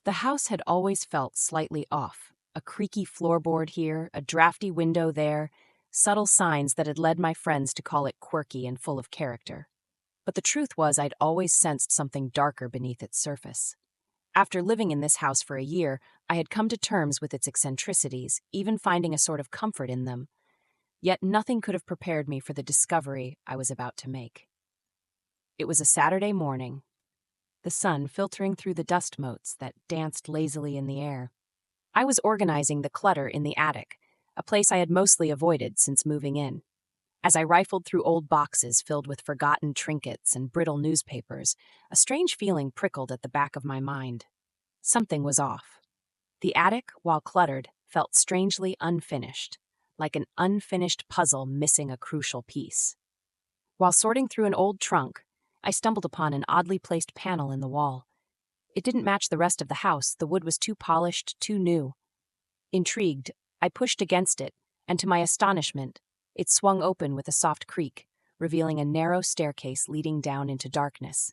The house had always felt slightly off. A creaky floorboard here, a drafty window there, subtle signs that had led my friends to call it quirky and full of character. But the truth was I'd always sensed something darker beneath its surface. After living in this house for a year, I had come to terms with its eccentricities, even finding a sort of comfort in them. Yet nothing could have prepared me for the discovery I was about to make. It was a Saturday morning, the sun filtering through the dust motes that danced lazily in the air. I was organizing the clutter in the attic, a place I had mostly avoided since moving in. As I rifled through old boxes filled with forgotten trinkets and brittle newspapers, a strange feeling prickled at the back of my mind. Something was off. The attic, while cluttered, felt strangely unfinished, like an unfinished puzzle missing a crucial piece. While sorting through an old trunk, I stumbled upon an oddly placed panel in the wall. It didn't match the rest of the house, the wood was too polished, too new. Intrigued, I pushed against it, and to my astonishment, it swung open with a soft creak, revealing a narrow staircase leading down into darkness.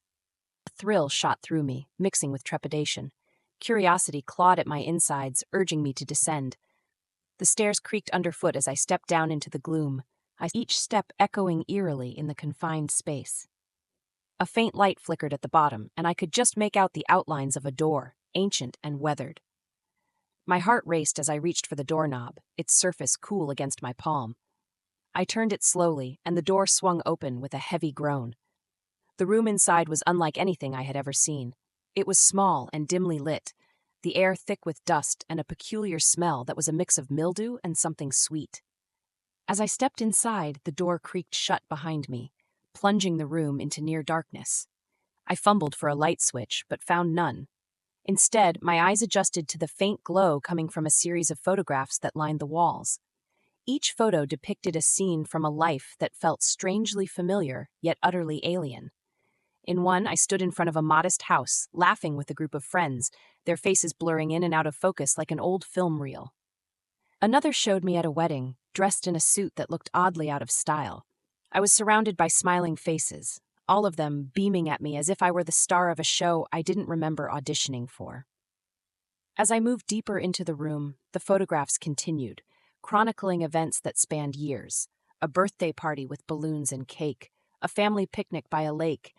A thrill shot through me, mixing with trepidation. Curiosity clawed at my insides, urging me to descend. The stairs creaked underfoot as I stepped down into the gloom, each step echoing eerily in the confined space. A faint light flickered at the bottom, and I could just make out the outlines of a door, ancient and weathered. My heart raced as I reached for the doorknob, its surface cool against my palm. I turned it slowly, and the door swung open with a heavy groan. The room inside was unlike anything I had ever seen. It was small and dimly lit, the air thick with dust and a peculiar smell that was a mix of mildew and something sweet. As I stepped inside, the door creaked shut behind me, plunging the room into near darkness. I fumbled for a light switch, but found none. Instead, my eyes adjusted to the faint glow coming from a series of photographs that lined the walls. Each photo depicted a scene from a life that felt strangely familiar, yet utterly alien. In one, I stood in front of a modest house, laughing with a group of friends, their faces blurring in and out of focus like an old film reel. Another showed me at a wedding, dressed in a suit that looked oddly out of style. I was surrounded by smiling faces, all of them beaming at me as if I were the star of a show I didn't remember auditioning for. As I moved deeper into the room, the photographs continued, chronicling events that spanned years: a birthday party with balloons and cake, a family picnic by a lake,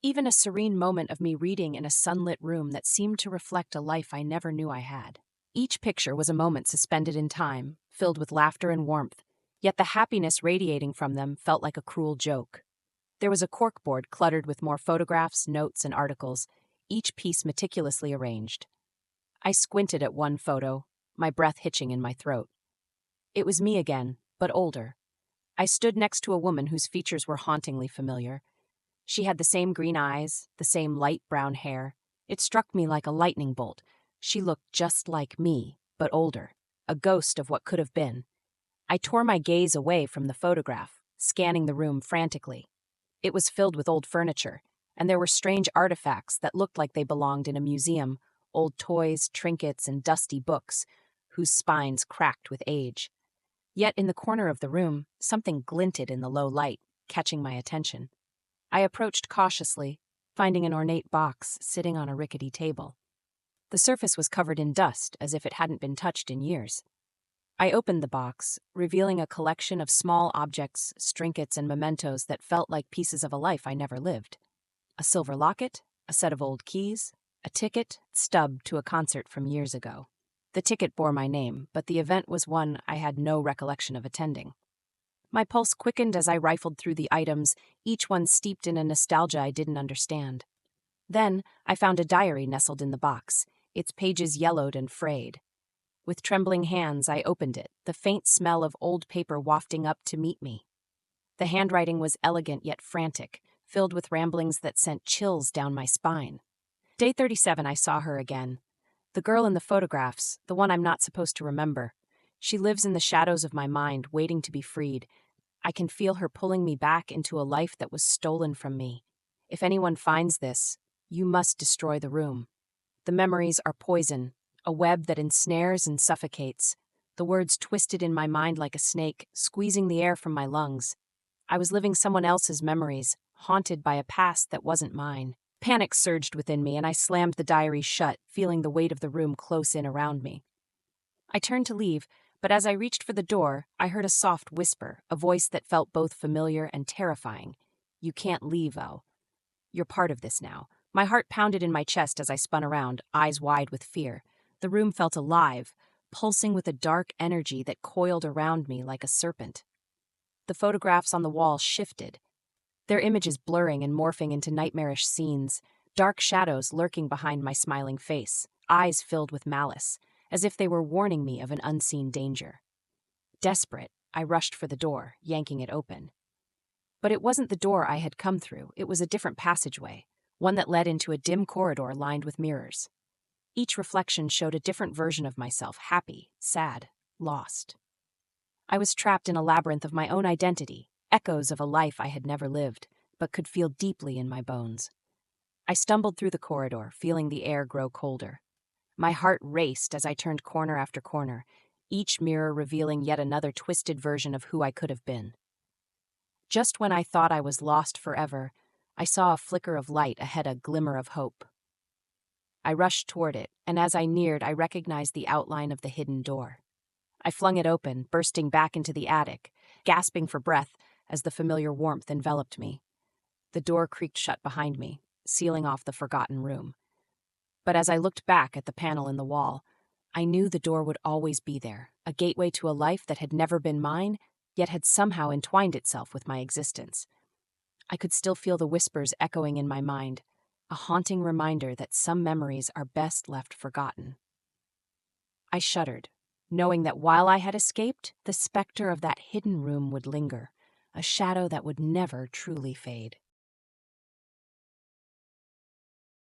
even a serene moment of me reading in a sunlit room that seemed to reflect a life I never knew I had. Each picture was a moment suspended in time, filled with laughter and warmth, yet the happiness radiating from them felt like a cruel joke. There was a corkboard cluttered with more photographs, notes, and articles, each piece meticulously arranged. I squinted at one photo, my breath hitching in my throat. It was me again, but older. I stood next to a woman whose features were hauntingly familiar. She had the same green eyes, the same light brown hair. It struck me like a lightning bolt. She looked just like me, but older, a ghost of what could have been. I tore my gaze away from the photograph, scanning the room frantically. It was filled with old furniture, and there were strange artifacts that looked like they belonged in a museum, old toys, trinkets, and dusty books, whose spines cracked with age. Yet in the corner of the room, something glinted in the low light, catching my attention. I approached cautiously, finding an ornate box sitting on a rickety table. The surface was covered in dust, as if it hadn't been touched in years. I opened the box, revealing a collection of small objects, trinkets, and mementos that felt like pieces of a life I never lived. A silver locket, a set of old keys, a ticket stub to a concert from years ago. The ticket bore my name, but the event was one I had no recollection of attending. My pulse quickened as I rifled through the items, each one steeped in a nostalgia I didn't understand. Then I found a diary nestled in the box, its pages yellowed and frayed. With trembling hands, I opened it, the faint smell of old paper wafting up to meet me. The handwriting was elegant yet frantic, filled with ramblings that sent chills down my spine. Day 37, I saw her again. The girl in the photographs, the one I'm not supposed to remember. She lives in the shadows of my mind, waiting to be freed. I can feel her pulling me back into a life that was stolen from me. If anyone finds this, you must destroy the room. The memories are poison, a web that ensnares and suffocates. The words twisted in my mind like a snake, squeezing the air from my lungs. I was living someone else's memories, haunted by a past that wasn't mine. Panic surged within me, and I slammed the diary shut, feeling the weight of the room close in around me. I turned to leave, but as I reached for the door, I heard a soft whisper, a voice that felt both familiar and terrifying. "You can't leave, O. You're part of this now." My heart pounded in my chest as I spun around, eyes wide with fear. The room felt alive, pulsing with a dark energy that coiled around me like a serpent. The photographs on the wall shifted, their images blurring and morphing into nightmarish scenes, dark shadows lurking behind my smiling face, eyes filled with malice, as if they were warning me of an unseen danger. Desperate, I rushed for the door, yanking it open. But it wasn't the door I had come through, it was a different passageway, one that led into a dim corridor lined with mirrors. Each reflection showed a different version of myself, happy, sad, lost. I was trapped in a labyrinth of my own identity, echoes of a life I had never lived, but could feel deeply in my bones. I stumbled through the corridor, feeling the air grow colder. My heart raced as I turned corner after corner, each mirror revealing yet another twisted version of who I could have been. Just when I thought I was lost forever, I saw a flicker of light ahead, a glimmer of hope. I rushed toward it, and as I neared, I recognized the outline of the hidden door. I flung it open, bursting back into the attic, gasping for breath as the familiar warmth enveloped me. The door creaked shut behind me, sealing off the forgotten room. But as I looked back at the panel in the wall, I knew the door would always be there, a gateway to a life that had never been mine, yet had somehow entwined itself with my existence. I could still feel the whispers echoing in my mind, a haunting reminder that some memories are best left forgotten. I shuddered, knowing that while I had escaped, the specter of that hidden room would linger, a shadow that would never truly fade.